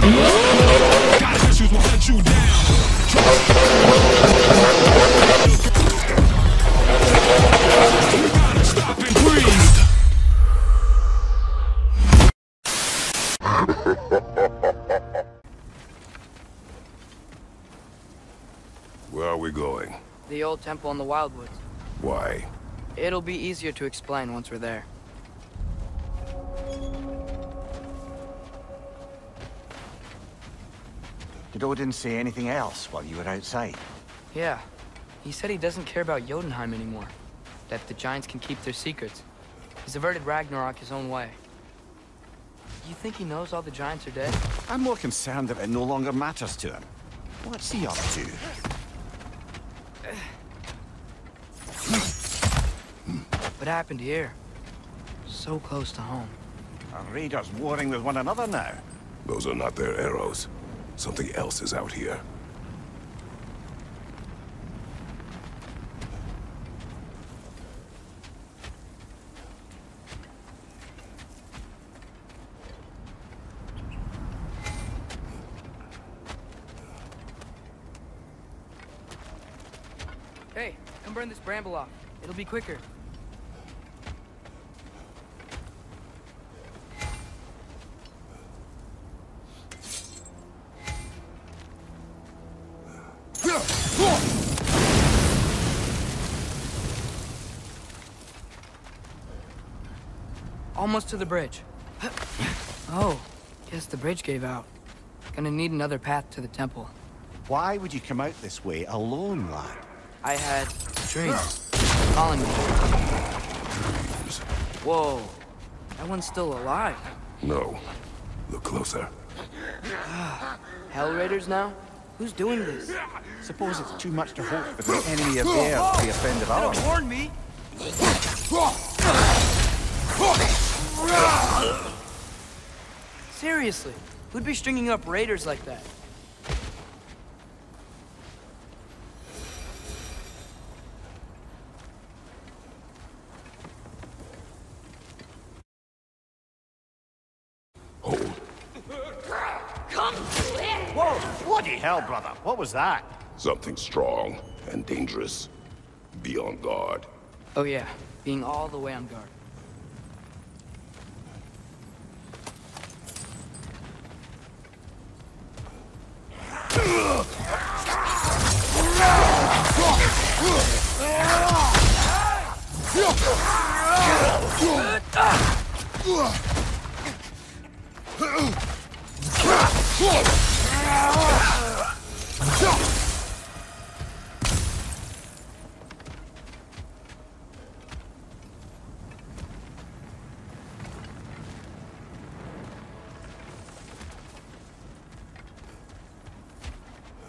Got issues, will hunt you down. You gotta stop and breathe. Where are we going? The old temple in the Wildwoods. Why? It'll be easier to explain once we're there. Did Odin say anything else while you were outside? Yeah. He said he doesn't care about Jotunheim anymore. That the giants can keep their secrets. He's averted Ragnarok his own way. You think he knows all the giants are dead? I'm more concerned that it no longer matters to him. What's he up to? What happened here? So close to home. Are raiders warring with one another now? Those are not their arrows. Something else is out here. Hey, come burn this bramble off. It'll be quicker. Almost to the bridge. Oh, guess the bridge gave out. Gonna need another path to the temple. Why would you come out this way alone, lad? I had dreams calling me. Whoa, that one's still alive. No. Look closer. Hell Raiders now? Who's doing this? Suppose it's too much to hope for the enemy of theirs to be a friend of ours. Warn me! Seriously, who'd be stringing up raiders like that? Hold. Whoa! Bloody hell, brother. What was that? Something strong and dangerous. Be on guard. Oh yeah, being all the way on guard.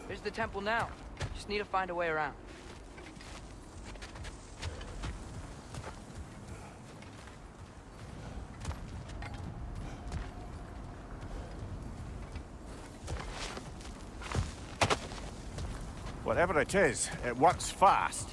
There's the temple now. Just need to find a way around. Whatever it is, it works fast.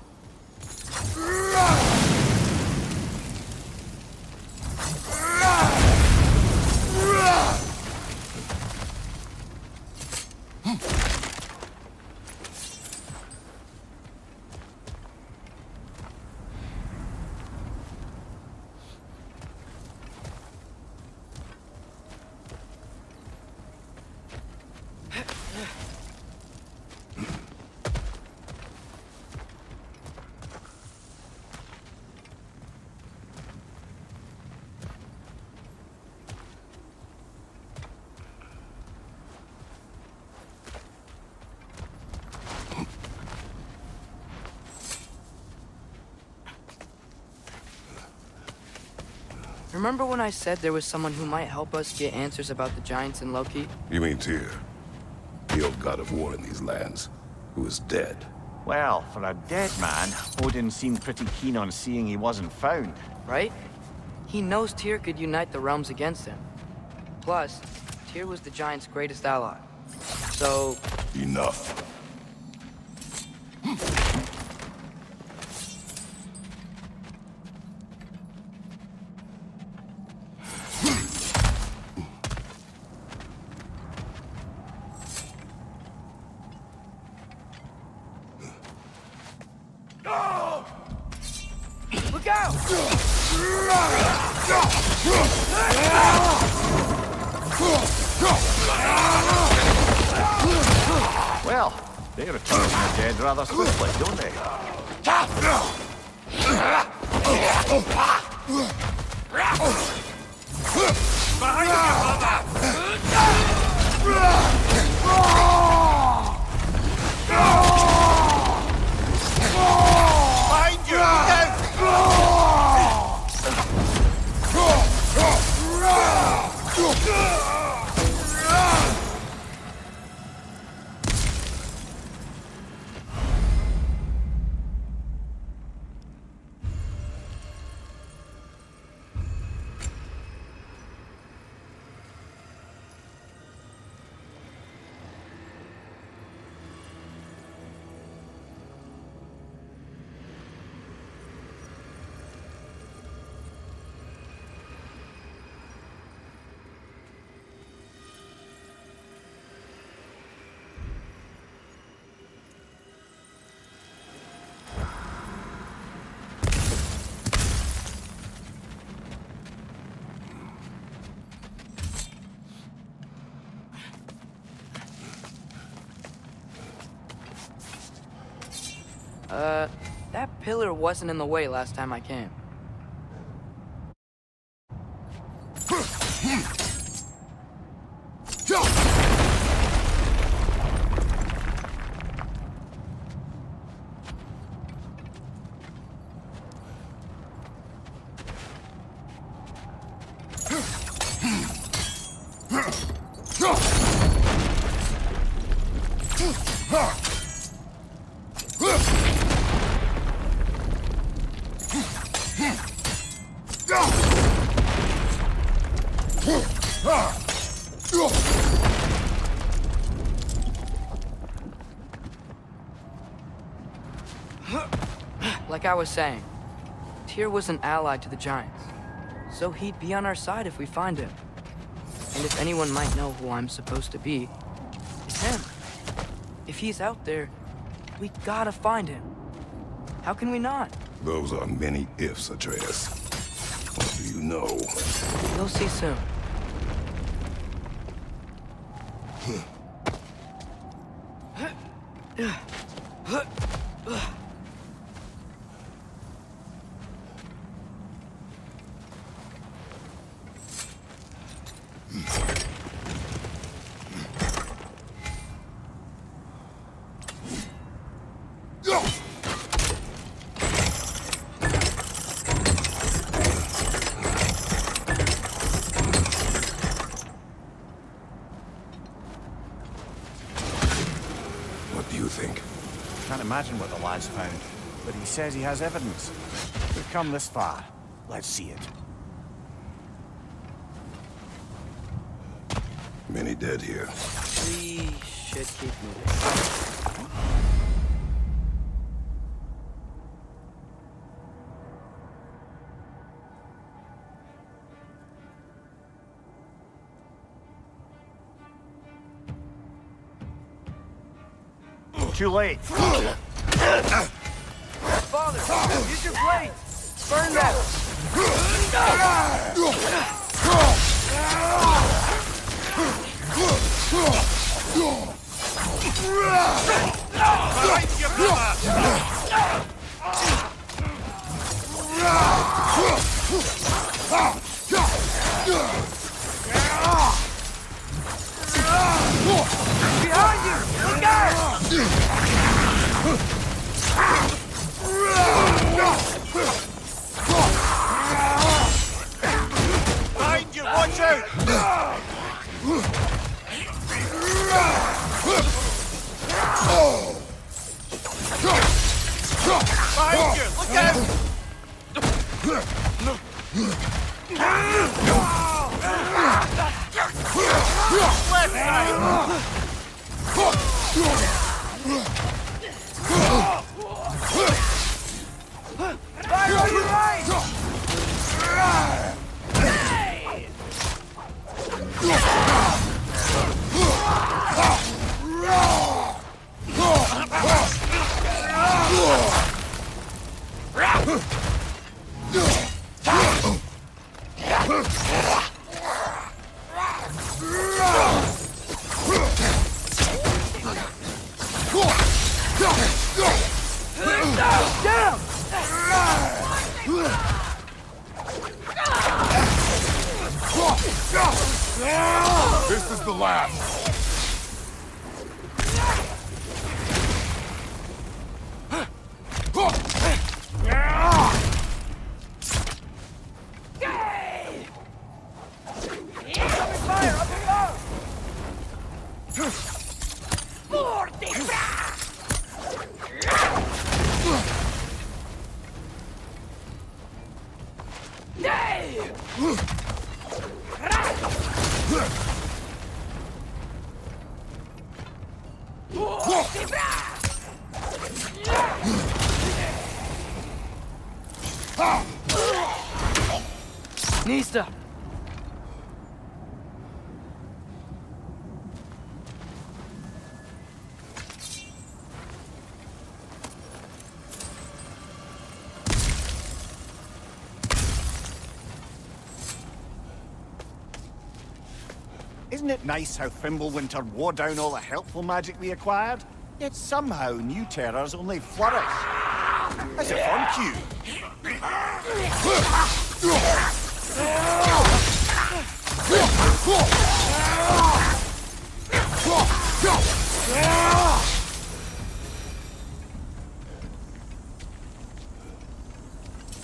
Remember when I said there was someone who might help us get answers about the giants and Loki? You mean Tyr? The old god of war in these lands, who is dead. Well, for a dead man, Odin seemed pretty keen on seeing he wasn't found. Right? He knows Tyr could unite the realms against him. Plus, Tyr was the giants' greatest ally. So... Enough. Look out! Well, they return from the dead rather swiftly, don't they? Behind you, brother! Behind you! Look out! That pillar wasn't in the way last time I came. Like I was saying, Tyr was an ally to the Giants, so he'd be on our side if we find him. And if anyone might know who I'm supposed to be, it's him. If he's out there, we gotta find him. How can we not? Those are many ifs, Atreus. What do you know? You'll see soon. What do you think? Can't imagine what the lad's found, but he says he has evidence. We've come this far. Let's see it. Many dead here. We should keep moving. Too late. Father, use your blade! Burn that! Behind you, brother! Behind you! Look out! Behind you! Watch out! Behind you! Look out! Left side! Fire on your right! the last! Nista! Isn't it nice how Fimbulwinter wore down all the helpful magic we acquired? Yet somehow new terrors only flourish. As if on cue.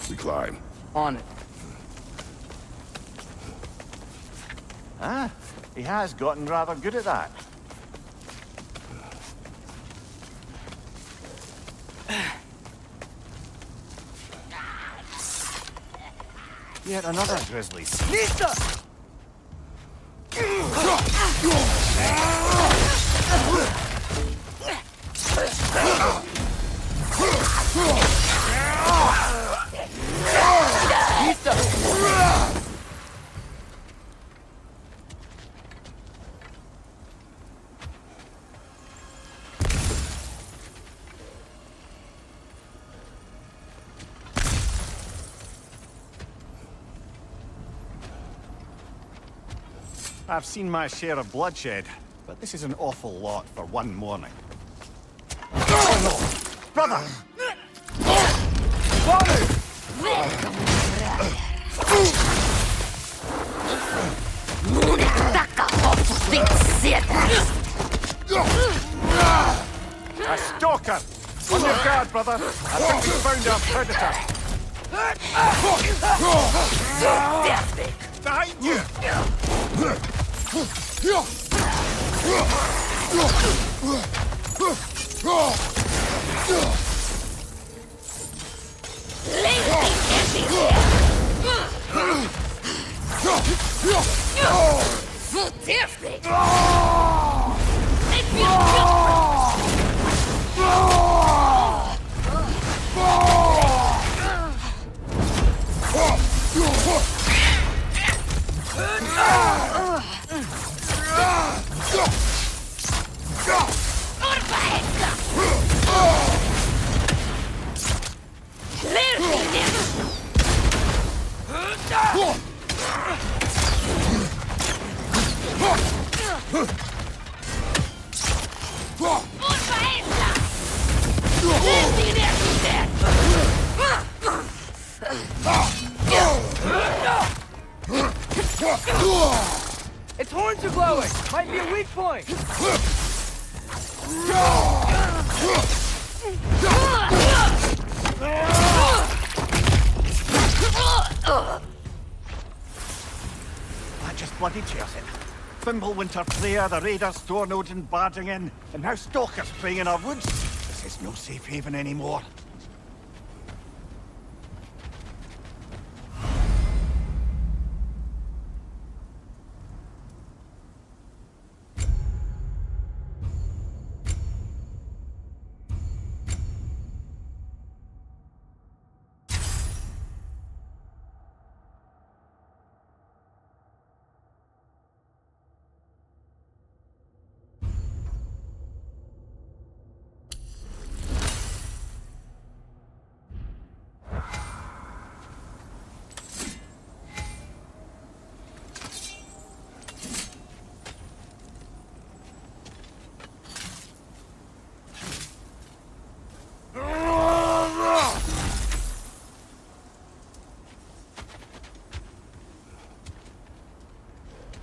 We climb. On it. Ah, he has gotten rather good at that. Yet another grizzly. Nista! I've seen my share of bloodshed, but this is an awful lot for one morning. Oh no! Brother! A stalker! On your guard, brother! I think we found our predator! Behind you! Its horns are glowing! Might be a weak point! That just bloody tears it. Fimbulwinter Player, the raiders, Stornodin barging in, and now stalkers preying in our woods. This is no safe haven anymore.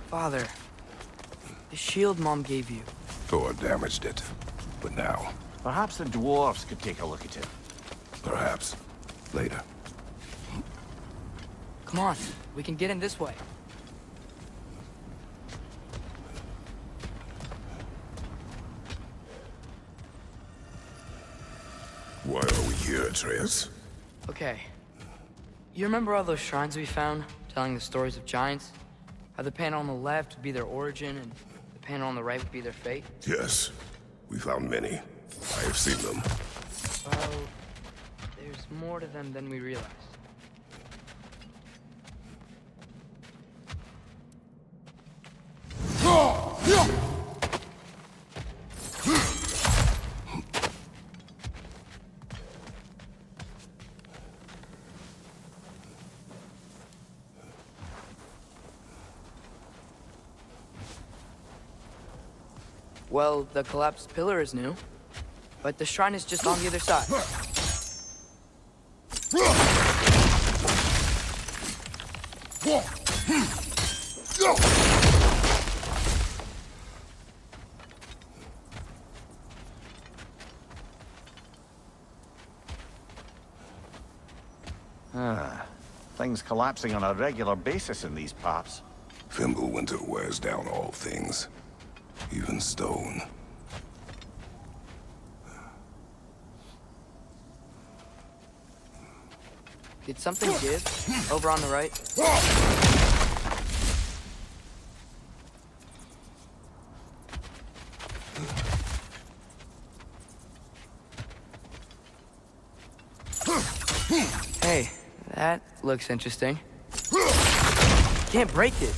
Father, The shield Mom gave you. Thor damaged it. But now, Perhaps the dwarves could take a look at it. perhaps, later. Come on, we can get in this way. Why are we here, Atreus? Okay. You remember all those shrines we found, telling the stories of giants? How the panel on the left would be their origin, and the panel on the right would be their fate? Yes, we found many. I have seen them. Well, there's more to them than we realized. Well, the collapsed pillar is new, but the shrine is just on the other side. Things collapsing on a regular basis in these parts. Fimbulwinter wears down all things, even stone. Did something give? Over on the right? Hey, that looks interesting. Can't break it.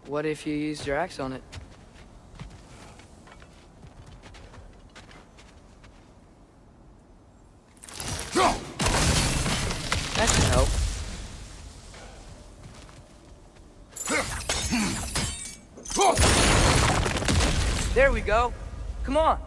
What if you used your axe on it? That should help. There we go. Come on.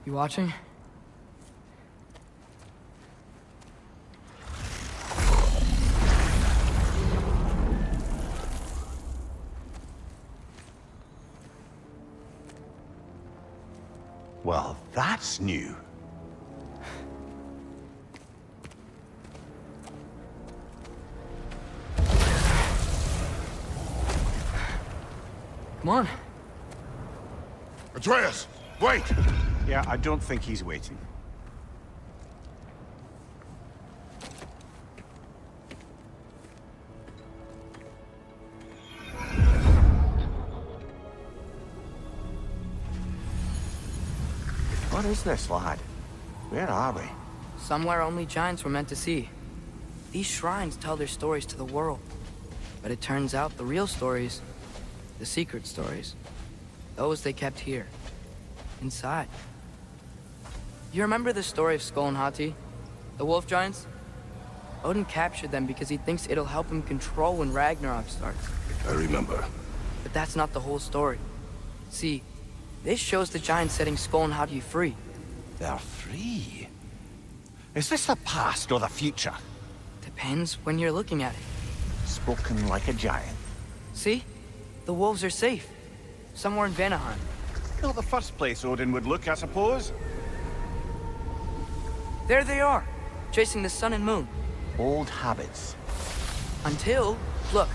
You watching? Well, that's new. Come on. Atreus, wait! Yeah, I don't think he's waiting. What is this, lad? Where are we? Somewhere only giants were meant to see. These shrines tell their stories to the world. But it turns out the real stories, the secret stories, those they kept here, inside. You remember the story of Skull and Hati, the wolf giants? Odin captured them because he thinks it'll help him control when Ragnarok starts. I remember. But that's not the whole story. See, this shows the giants setting Skull and Hati free. They're free? Is this the past or the future? Depends when you're looking at it. Spoken like a giant. See? The wolves are safe. Somewhere in Vanaheim. Not the first place Odin would look, I suppose. There they are, chasing the sun and moon. Old habits. Until, look,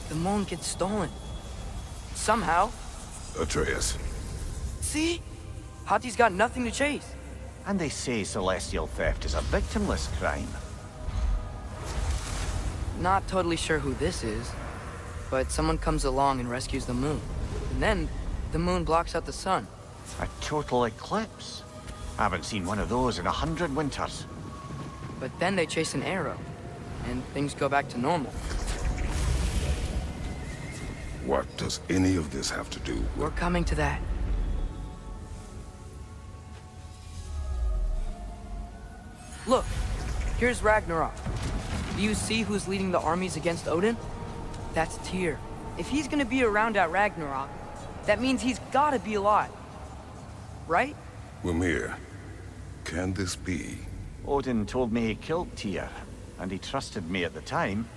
the moon gets stolen. Somehow. Atreus. See? Hati's got nothing to chase. And they say celestial theft is a victimless crime. Not totally sure who this is, but someone comes along and rescues the moon. And then, the moon blocks out the sun. A total eclipse. I haven't seen one of those in 100 winters. But then they chase an arrow, and things go back to normal. What does any of this have to do with... We're coming to that. Look, here's Ragnarok. Do you see who's leading the armies against Odin? That's Tyr. If he's gonna be around at Ragnarok, that means he's gotta be alive. Right? Mimir, can this be? Odin told me he killed Tyr, and he trusted me at the time,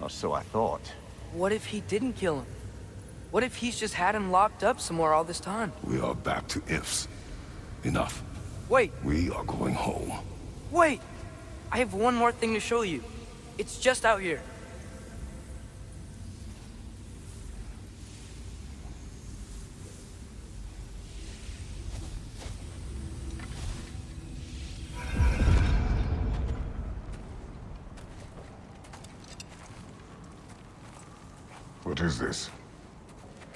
or so I thought. What if he didn't kill him? What if he's just had him locked up somewhere all this time? We are back to ifs. Enough. Wait, We are going home. wait! I have one more thing to show you. It's just out here. What is this?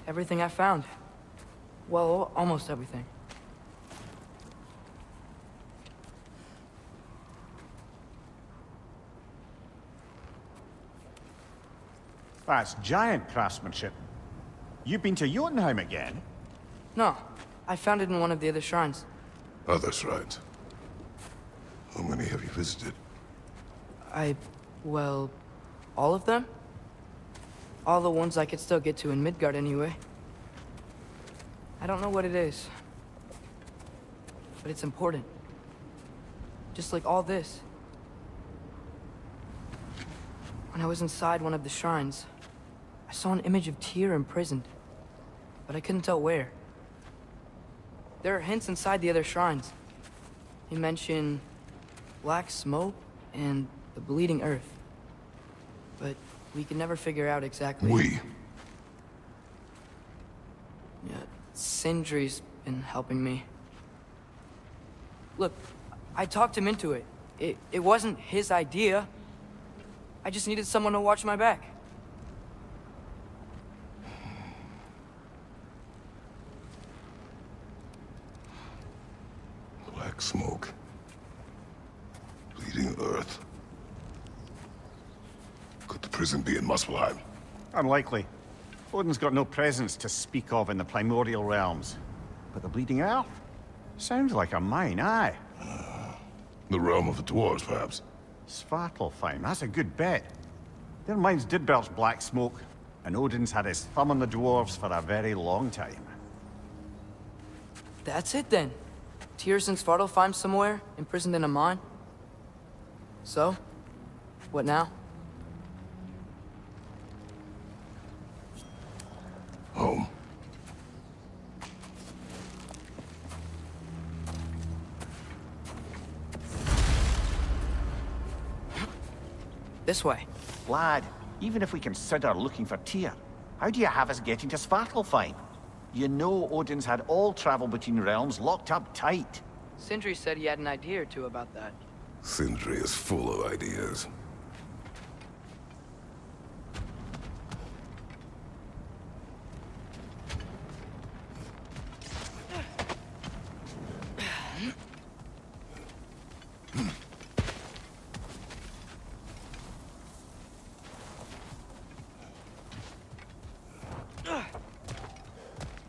Everything I found. Well, almost everything. That's giant craftsmanship. You've been to Jotunheim again? No, I found it in one of the other shrines. Other shrines. How many have you visited? Well, all of them? All the ones I could still get to in Midgard anyway. I don't know what it is, but it's important. Just like all this. When I was inside one of the shrines, I saw an image of Tyr imprisoned, but I couldn't tell where. There are hints inside the other shrines. They mention black smoke and the bleeding earth, but we can never figure out exactly. We. Yeah, Sindri's been helping me. Look, I talked him into it. It wasn't his idea. I just needed someone to watch my back. Black smoke. Bleeding earth. Could the prison be in Muspelheim? Unlikely. Odin's got no presence to speak of in the primordial realms. But the Bleeding Earth? Sounds like a mine, aye. The realm of the dwarves, perhaps? Svartalfheim, that's a good bet. Their mines did belch black smoke, and Odin's had his thumb on the dwarves for a very long time. That's it then. Tyr's in Svartalfheim somewhere, imprisoned in a mine. So, what now? Home. This way. Lad, even if we consider looking for Tyr, how do you have us getting to Svartalfheim? You know Odin's had all travel between realms locked up tight. Sindri said he had an idea or two about that. Sindri is full of ideas.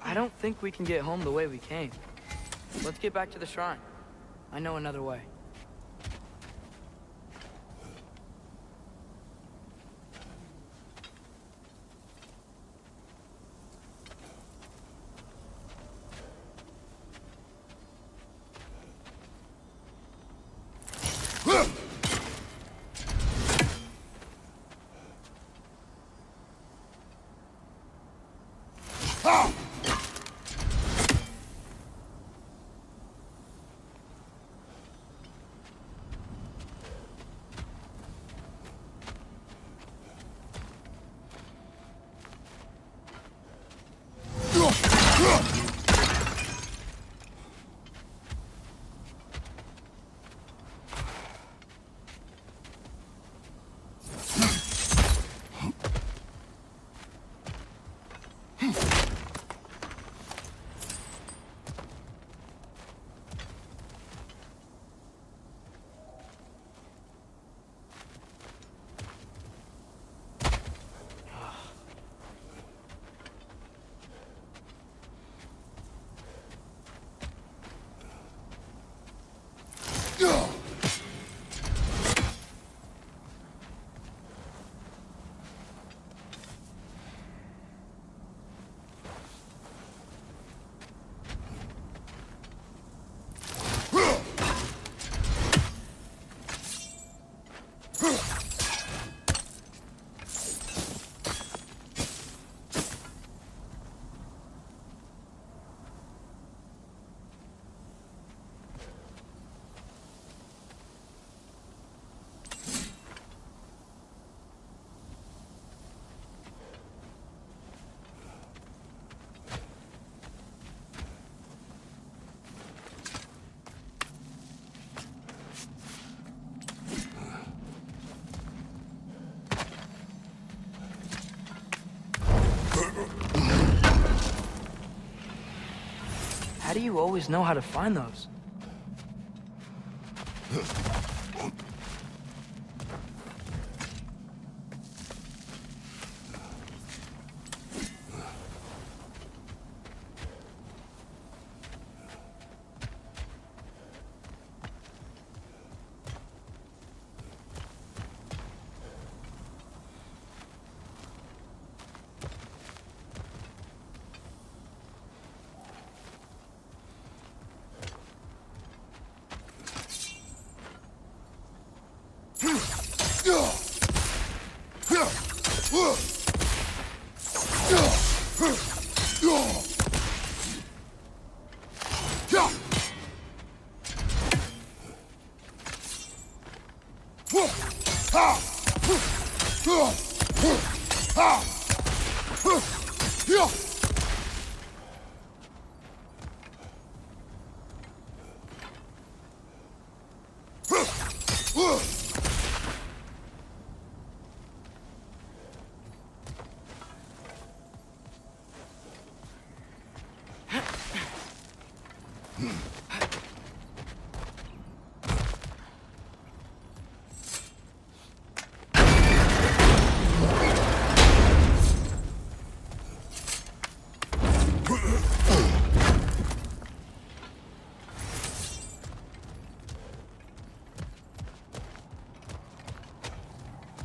I don't think we can get home the way we came. Let's get back to the shrine. I know another way. How do you always know how to find those?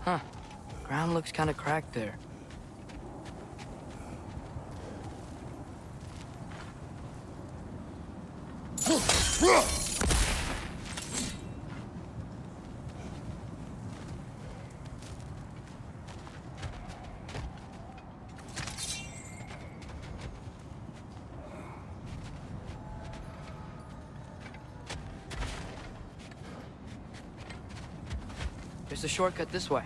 Huh. Ground looks kind of cracked there. There's a shortcut this way.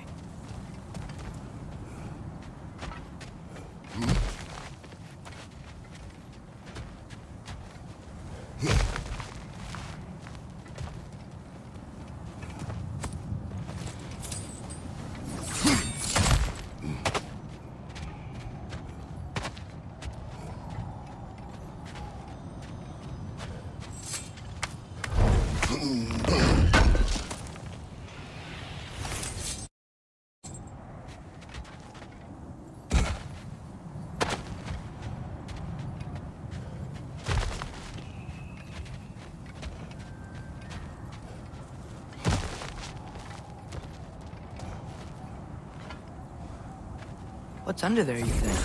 What's under there, you think?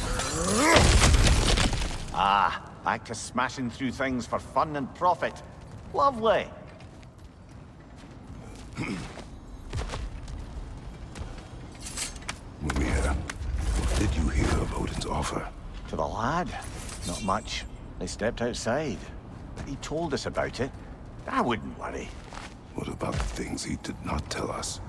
Ah, back to smashing through things for fun and profit. Lovely. Maria, what did you hear of Odin's offer? To the lad? Not much. They stepped outside. But he told us about it. I wouldn't worry. What about the things he did not tell us?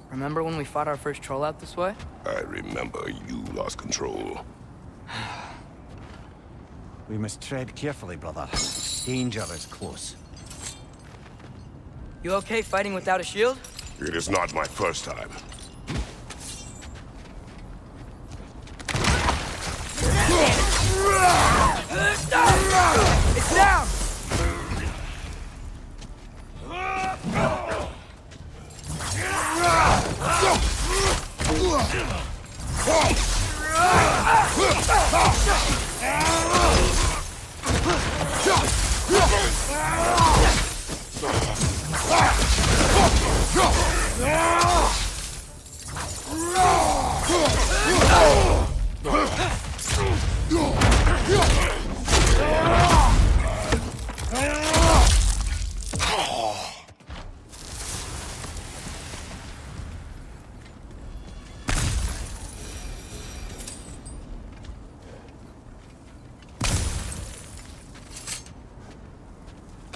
Remember when we fought our first troll out this way? I remember you lost control. We must tread carefully, brother. Danger is close. You okay fighting without a shield? It is not my first time. It's down!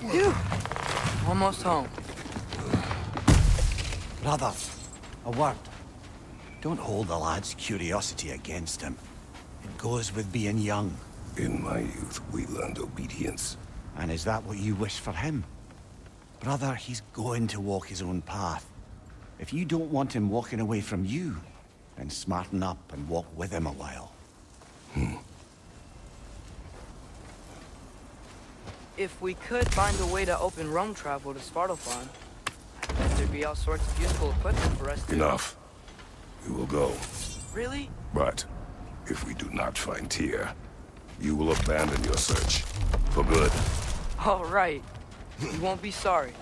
Phew. Almost home. Brother, a word. Don't hold the lad's curiosity against him. It goes with being young. In my youth, we learned obedience. And is that what you wish for him? Brother, he's going to walk his own path. If you don't want him walking away from you, then smarten up and walk with him a while. If we could find a way to open roam travel to Svartalfheim, I bet there'd be all sorts of useful equipment for us to... Enough. We will go. Really? But if we do not find Tyr, you will abandon your search. For good. All right. You won't be sorry.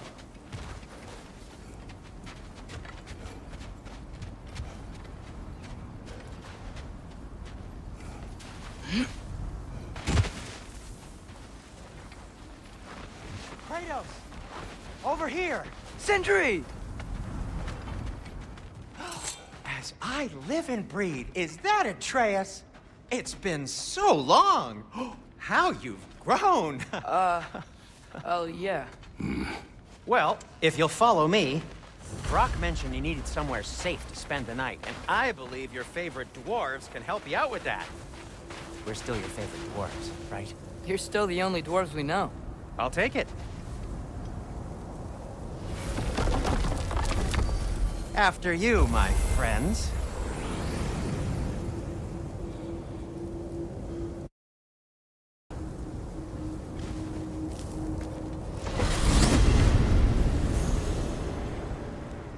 Kratos! Over here! Sentry! As I live and breathe, is that Atreus? It's been so long! How you've grown! Oh, yeah. Well, if you'll follow me, Brock mentioned you needed somewhere safe to spend the night, and I believe your favorite dwarves can help you out with that. We're still your favorite dwarves, right? You're still the only dwarves we know. I'll take it. After you, my friends.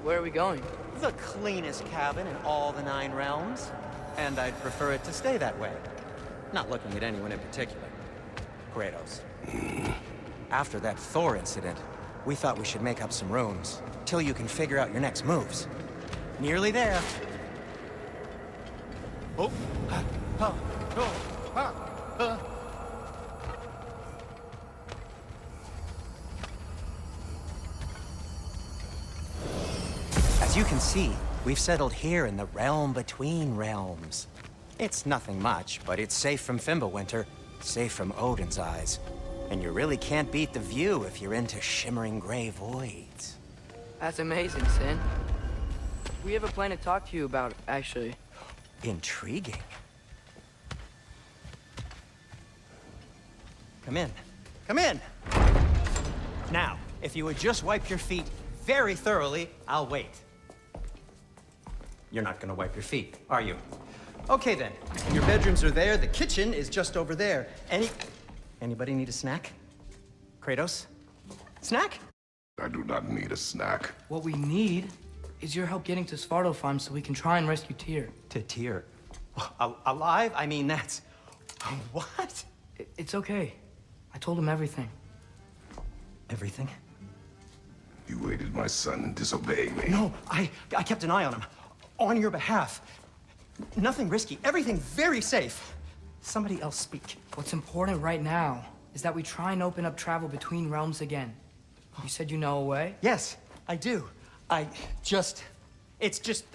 Where are we going? The cleanest cabin in all the 9 realms. And I'd prefer it to stay that way. Not looking at anyone in particular. Kratos. After that Thor incident, we thought we should make up some runes, till you can figure out your next moves. Nearly there. Oh. As you can see, we've settled here in the realm between realms. It's nothing much, but it's safe from Fimbulwinter, safe from Odin's eyes. And you really can't beat the view if you're into shimmering gray voids. That's amazing, Sin. We have a plan to talk to you about, actually. Intriguing. Come in. Come in! Now, if you would just wipe your feet very thoroughly, I'll wait. You're not gonna wipe your feet, are you? Okay then. Your bedrooms are there, the kitchen is just over there. Anybody need a snack? Kratos? Snack? I do not need a snack. What we need is your help getting to Svartalfheim so we can try and rescue Tyr. To Tyr? Alive? I mean, that's... What? It's okay. I told him everything. Everything? You aided my son in disobeying me. No, I kept an eye on him. On your behalf. Nothing risky. Everything very safe. Somebody else speak. What's important right now is that we try and open up travel between realms again. You said you know a way? Yes, I do. It's just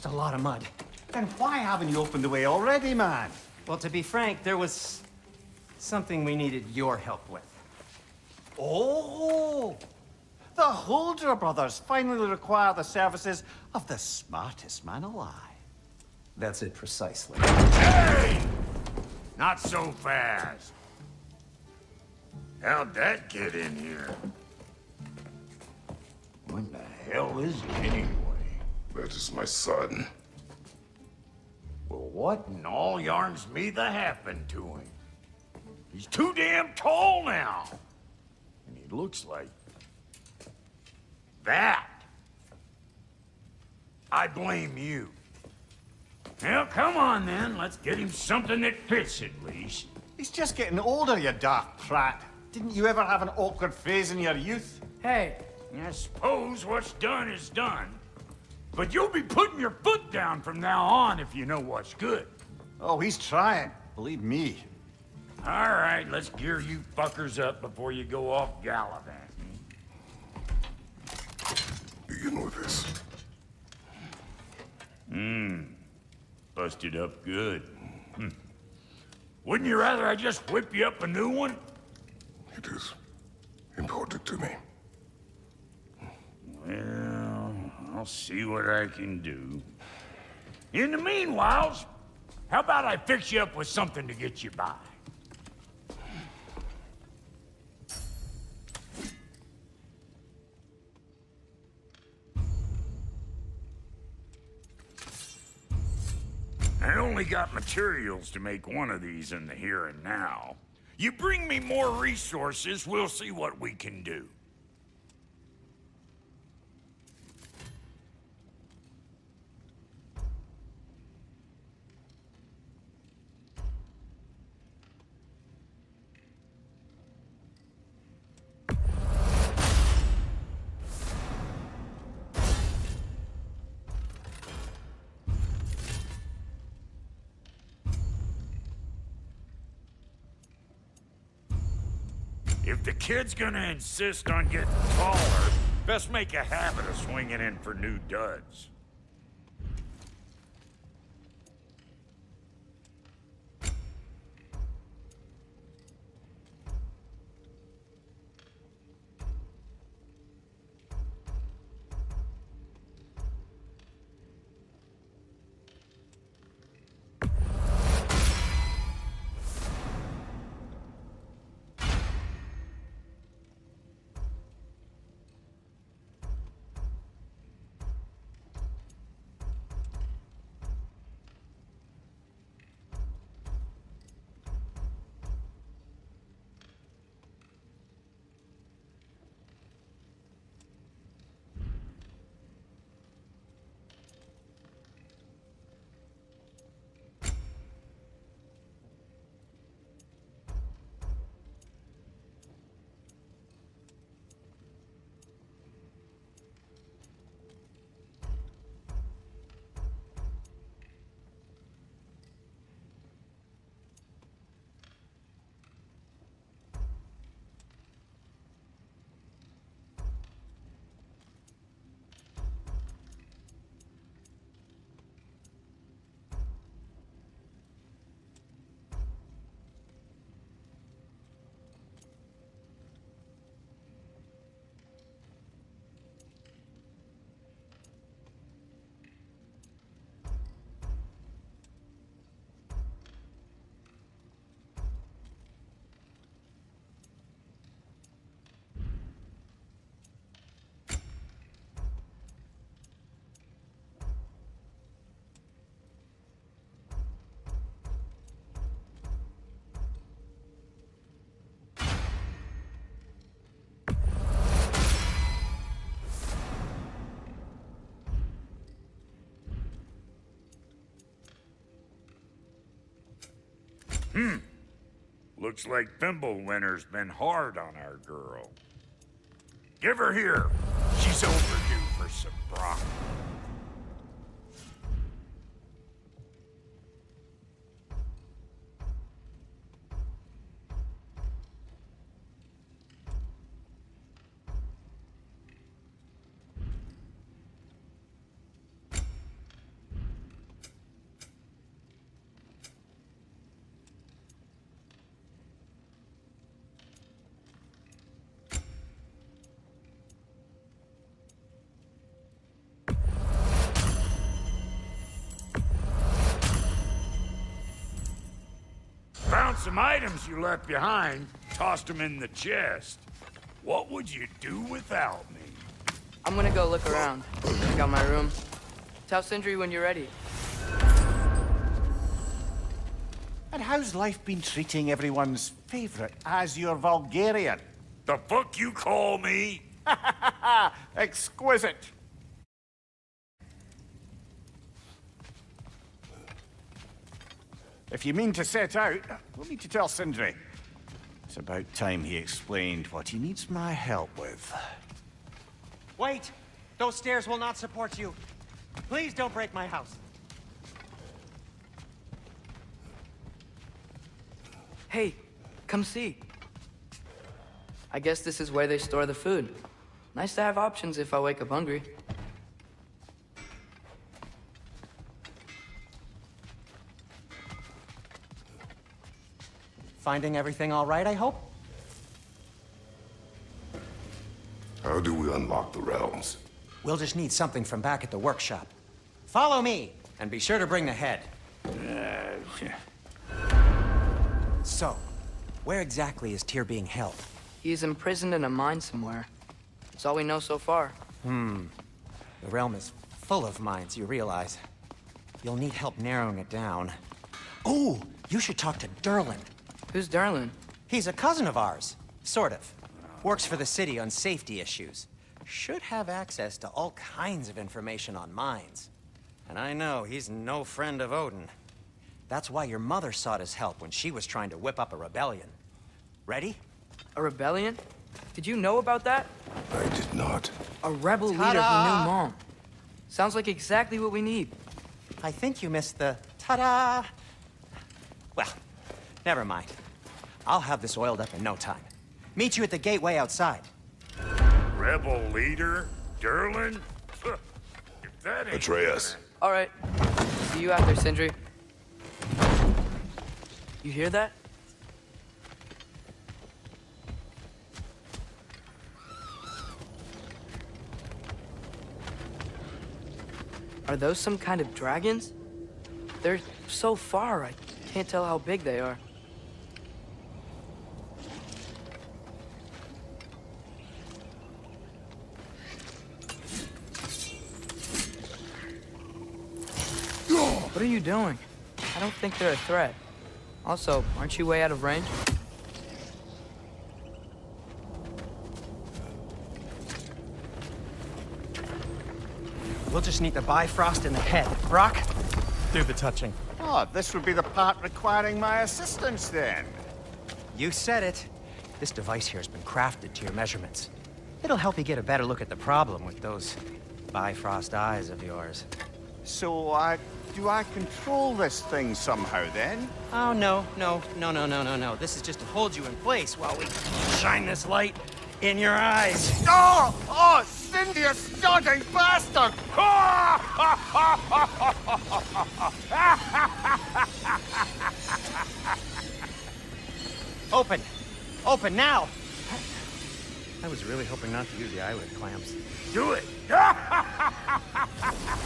a lot of mud. Then why haven't you opened the way already, man? Well, to be frank, there was something we needed your help with. Oh! The Holder brothers finally require the services of the smartest man alive. That's it precisely. Hey! Not so fast. How'd that get in here? What the hell is it anyway? That is my son. Well, what in all yarns me that happened to him? He's too damn tall now. And he looks like... that. I blame you. Well, come on then. Let's get him something that fits at least. He's just getting older, you daft prat. Didn't you ever have an awkward phase in your youth? Hey, I suppose what's done is done. But you'll be putting your foot down from now on if you know what's good. Oh, he's trying. Believe me. All right, let's gear you fuckers up before you go off gallivanting. Begin with this. Busted up good. Wouldn't you rather I just whip you up a new one? It is important to me. Well, I'll see what I can do. In the meanwhile, how about I fix you up with something to get you by? I only got materials to make one of these in the here and now. You bring me more resources, we'll see what we can do. If the kid's gonna insist on getting taller, best make a habit of swinging in for new duds. Looks like Thimblewinter's been hard on our girl. Give her here. She's overdue for some broth. Found some items you left behind, tossed them in the chest. What would you do without me? I'm gonna go look around. Check out my room. Tell Sindri when you're ready. And how's life been treating everyone's favorite Azure Vulgarian? The fuck you call me? Exquisite. If you mean to set out, we'll need to tell Sindri. It's about time he explained what he needs my help with. Wait! Those stairs will not support you. Please don't break my house. Hey, come see. I guess this is where they store the food. Nice to have options if I wake up hungry. Finding everything all right, I hope? How do we unlock the realms? We'll just need something from back at the workshop. Follow me, and be sure to bring the head. So, where exactly is Tyr being held? He's imprisoned in a mine somewhere. That's all we know so far. The realm is full of mines, you realize. You'll need help narrowing it down. Oh, you should talk to Derlin. Who's Derlin? He's a cousin of ours, sort of. Works for the city on safety issues. Should have access to all kinds of information on mines. And I know he's no friend of Odin. That's why your mother sought his help when she was trying to whip up a rebellion. Ready? A rebellion? Did you know about that? I did not. A rebel leader who knew Mom. Sounds like exactly what we need. I think you missed the ta-da. Well, never mind. I'll have this oiled up in no time. Meet you at the gateway outside. Rebel leader? Derlin? If that ain't... Atreus. All right. See you out there, Sindri. You hear that? Are those some kind of dragons? They're so far, I can't tell how big they are. What are you doing? I don't think they're a threat. Also, aren't you way out of range? We'll just need the Bifrost in the head. Brock, do the touching. Oh, this would be the part requiring my assistance then. You said it. This device here has been crafted to your measurements. It'll help you get a better look at the problem with those Bifrost eyes of yours. So, do I control this thing somehow then? Oh, no. This is just to hold you in place while we shine this light in your eyes. Oh, Cindy, you stunning bastard! Open now! I was really hoping not to use the eyelid clamps. Do it!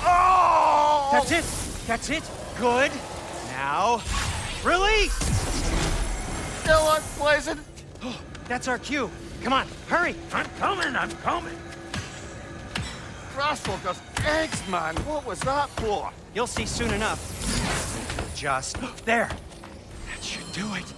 Oh! That's it! Good! Now, release! Still unpleasant. That's our cue. Come on, hurry! I'm coming! Grasswalker's eggs, man. What was that for? You'll see soon enough. Just there. That should do it.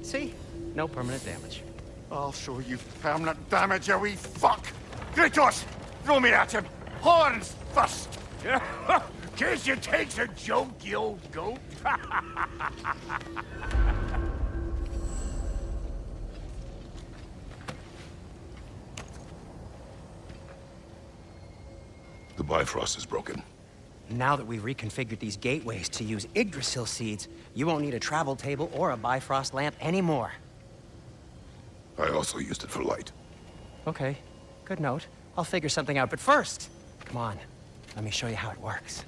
See? No permanent damage. I'll show you permanent damage, you wee fuck! Kratos! Throw me at him! Horns first! Guess you takes a joke, you old goat. The Bifrost is broken. Now that we've reconfigured these gateways to use Yggdrasil seeds, you won't need a travel table or a Bifrost lamp anymore. I also used it for light. Okay, good note. I'll figure something out, but first, come on, let me show you how it works.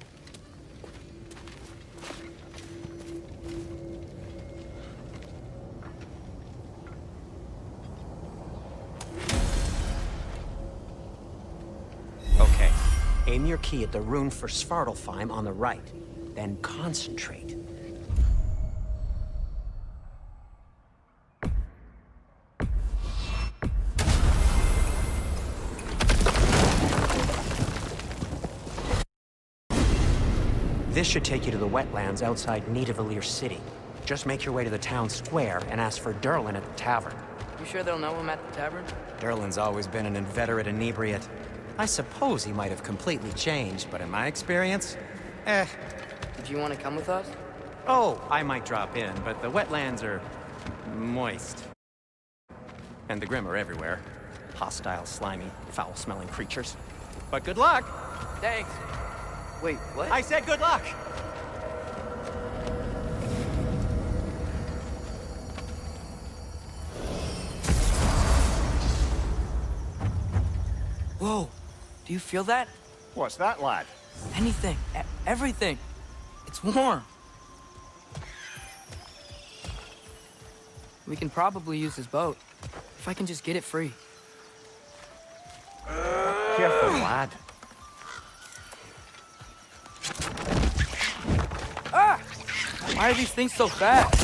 Okay, aim your key at the rune for Svartalfheim on the right, then concentrate. This should take you to the wetlands outside Nidavellir City. Just make your way to the town square and ask for Durlin at the tavern. You sure they'll know him at the tavern? Durlin's always been an inveterate inebriate. I suppose he might have completely changed, but in my experience, Did you want to come with us? Oh, I might drop in, but the wetlands are moist. And the Grimm are everywhere. Hostile, slimy, foul-smelling creatures. But good luck! Thanks. Wait, what? I said good luck! Whoa, do you feel that? What's that, lad? Anything, everything. It's warm. We can probably use his boat, if I can just get it free. Careful, lad. Ah! Why are these things so fast?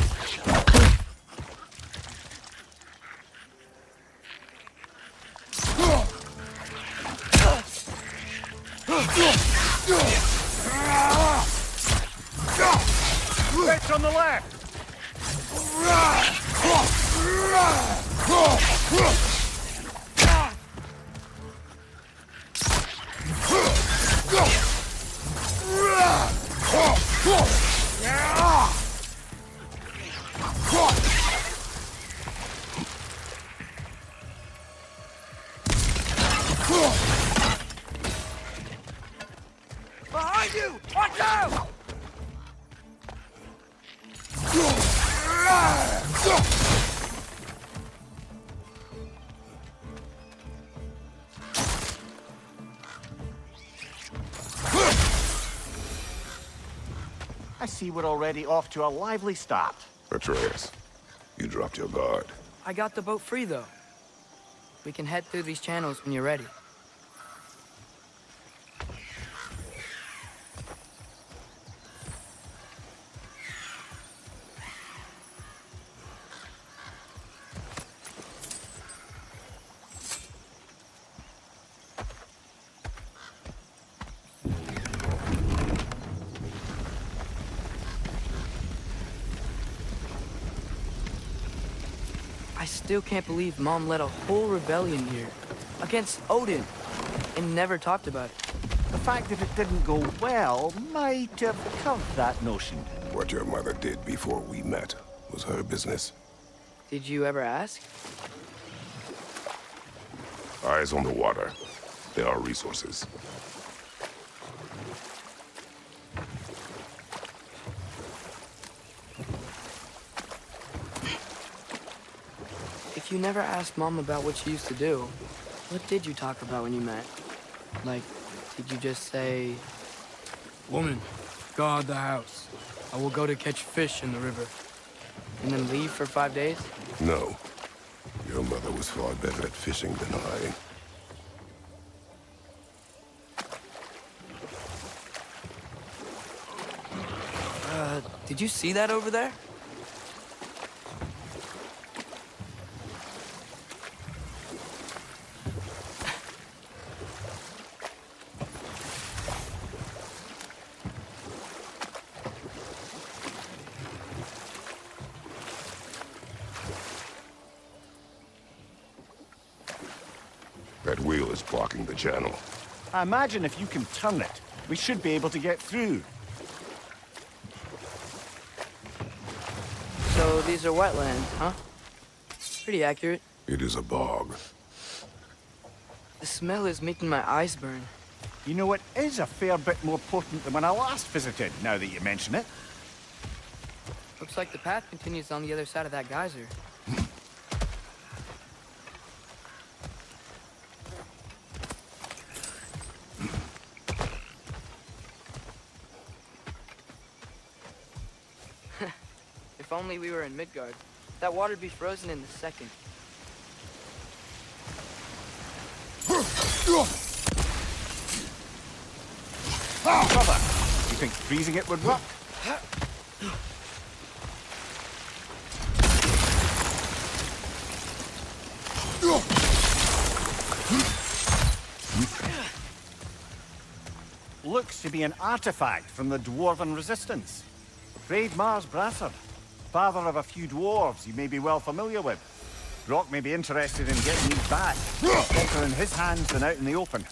It's on the left! Behind you! Watch out! I see we're already off to a lively start. Atreus, you dropped your guard. I got the boat free, though. We can head through these channels when you're ready. I still can't believe Mom led a whole rebellion here against Odin and never talked about it. The fact that it didn't go well might have curved that notion. What your mother did before we met was her business. Did you ever ask? Eyes on the water. There are resources. If you never asked Mom about what she used to do, what did you talk about when you met? Like, did you just say, "Woman, guard the house. I will go to catch fish in the river," and then leave for 5 days? No. Your mother was far better at fishing than I. Did you see that over there? That wheel is blocking the channel. I imagine if you can turn it, We should be able to get through. So these are wetlands, huh? Pretty accurate. It is a bog. The smell is making my eyes burn. You know, it is a fair bit more potent than when I last visited, now that you mention it. Looks like the path continues on the other side of that geyser. If only we were in Midgard. That water'd be frozen in a second. Brother, you think freezing it would work? Looks to be an artifact from the Dwarven Resistance. Raid Mars Brassard, father of a few dwarves you may be well familiar with. Brock may be interested in getting these back. Better in his hands than out in the open.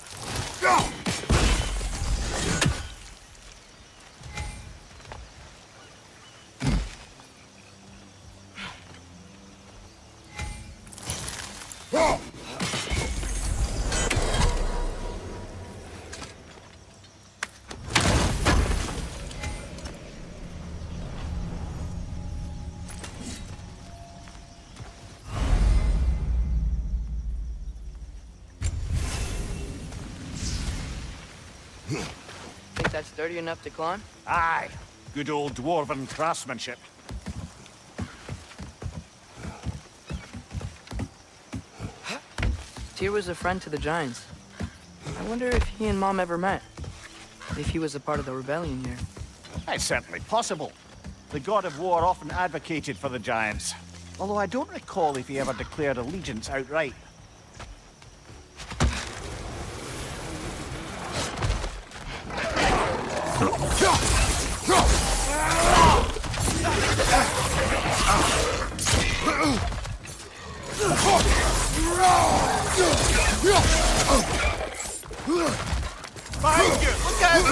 Think that's sturdy enough to climb? Aye, good old Dwarven craftsmanship. Tyr was a friend to the Giants. I wonder if he and Mom ever met. If he was a part of the rebellion here. It's certainly possible. The god of war often advocated for the Giants. Although I don't recall if he ever declared allegiance outright. Behind you! Look out!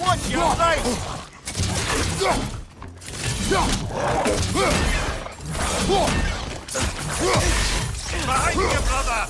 Watch your right! Behind you, brother!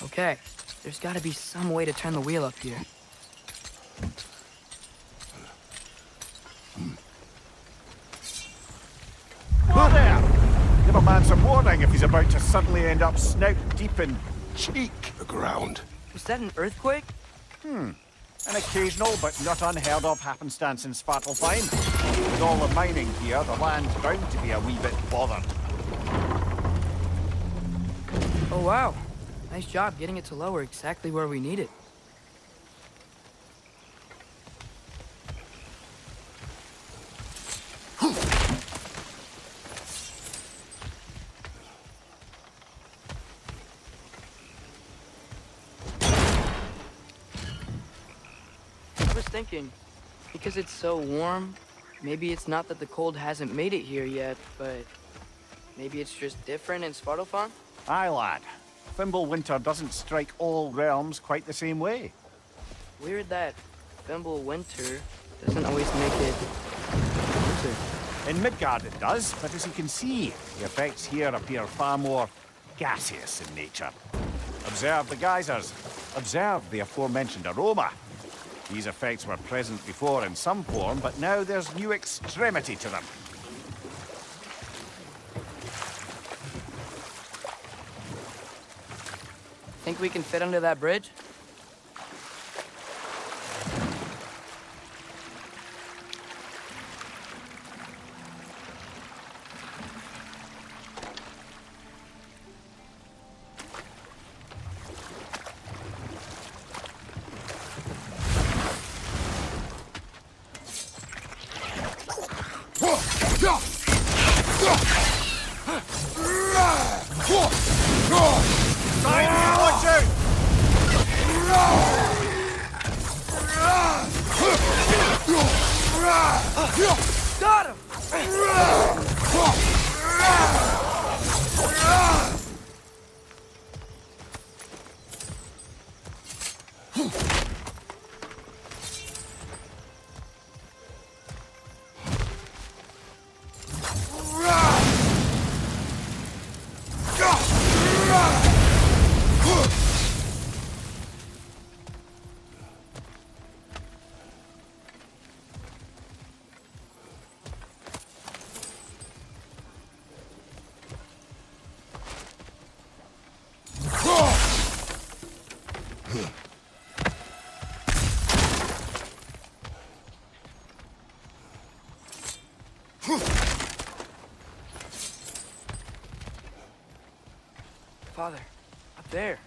Okay, there's gotta be some way to turn the wheel up here. Whoa there! Give a man some warning if he's about to suddenly end up snout deep in cheek. The ground. Was that an earthquake? An occasional but not unheard of happenstance in Svartalfheim. With all the mining here, the land's bound to be a wee bit bothered. Oh wow, nice job getting it to lower exactly where we need it. thinking, because it's so warm, maybe it's not that the cold hasn't made it here yet, but maybe it's just different in Svartalfheim? Aye, lad. Thimble winter doesn't strike all realms quite the same way. Weird that Thimble winter doesn't always make it winter. In Midgard it does, but as you can see, the effects here appear far more gaseous in nature. Observe the geysers. Observe the aforementioned aroma. These effects were present before in some form, but now there's new extremity to them. Think we can fit under that bridge? Watch out! Got him! Father, up there.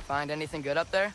Find anything good up there?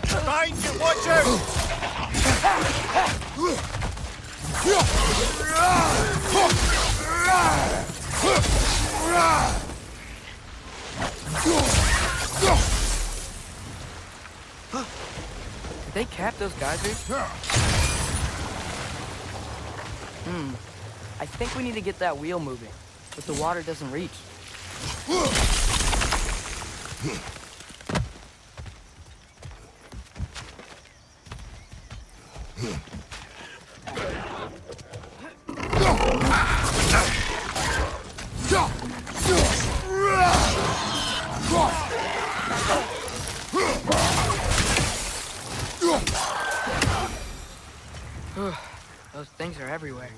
Behind you, watch out! Did they cap those geysers? I think we need to get that wheel moving, but the water doesn't reach. Those things are everywhere.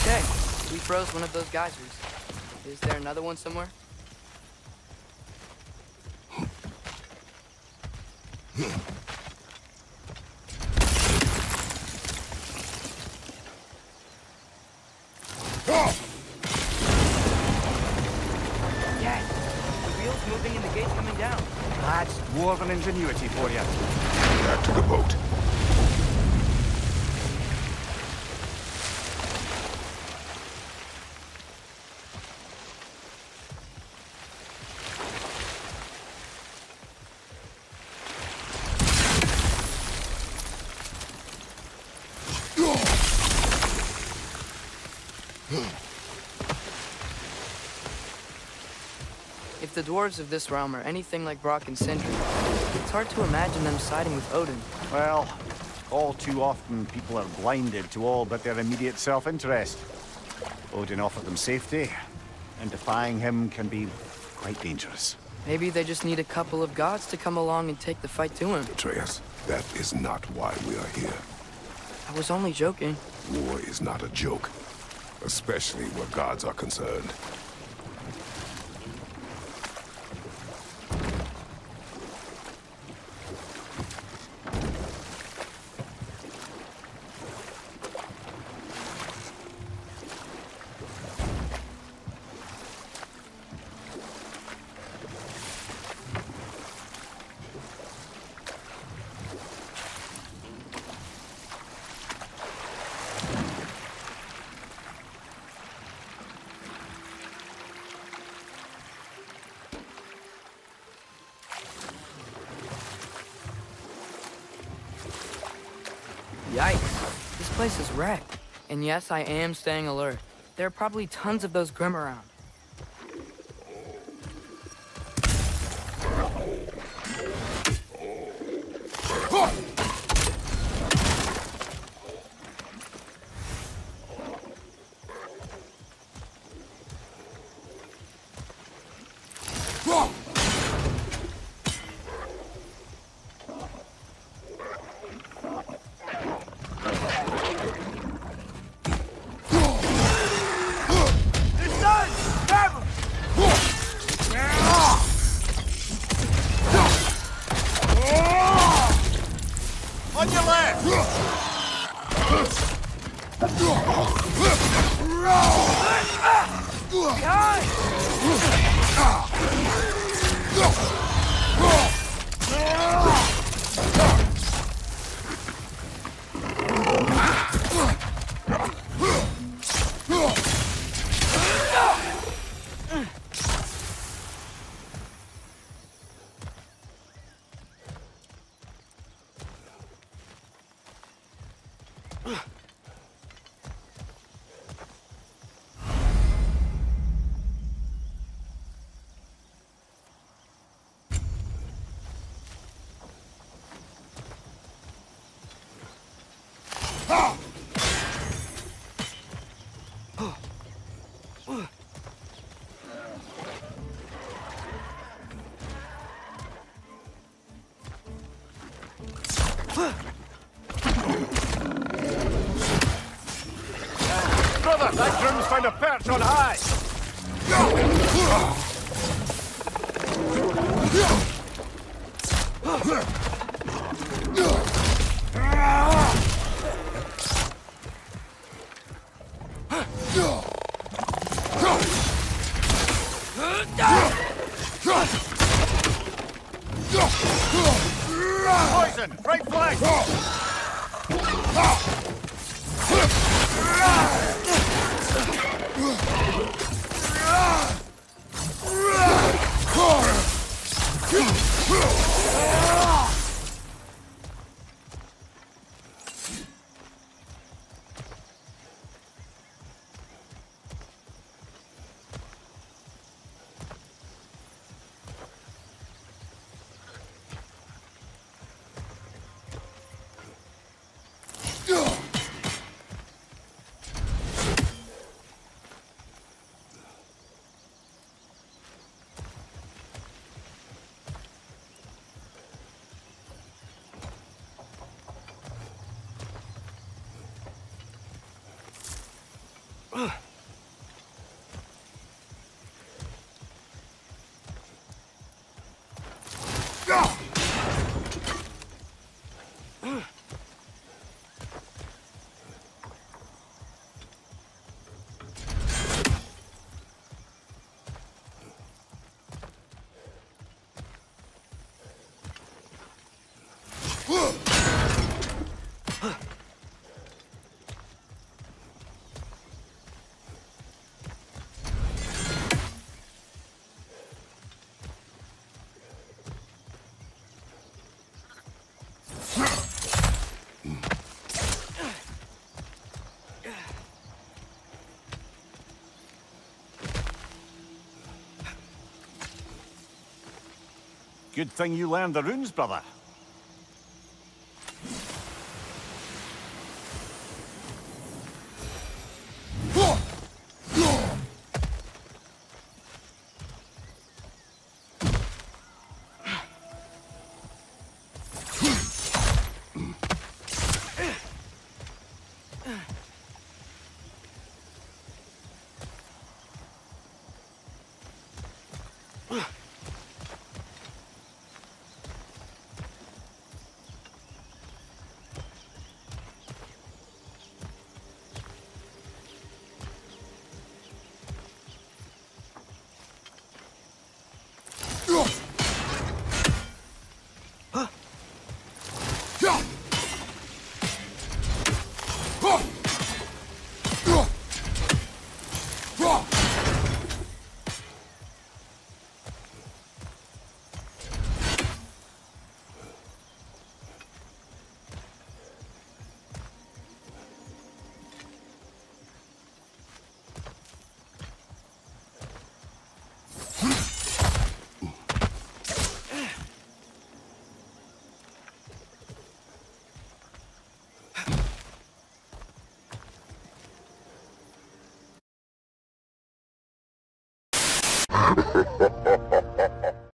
Okay, we froze one of those geysers. Is there another one somewhere? Yeah, the wheel's moving and the gate's coming down. That's dwarven ingenuity for you. Back to the boat. If the dwarves of this realm are anything like Brock and Sindri, it's hard to imagine them siding with Odin. Well, all too often people are blinded to all but their immediate self-interest. Odin offered them safety, and defying him can be quite dangerous. Maybe they just need a couple of gods to come along and take the fight to him. Atreus, that is not why we are here. I was only joking. War is not a joke, especially where gods are concerned. Yikes, this place is wrecked. And yes, I am staying alert. There are probably tons of those Grim around. On your left! Brother, that groom's found a perch on high! Poison! Right flank! Ugh! Good thing you learned the runes, brother.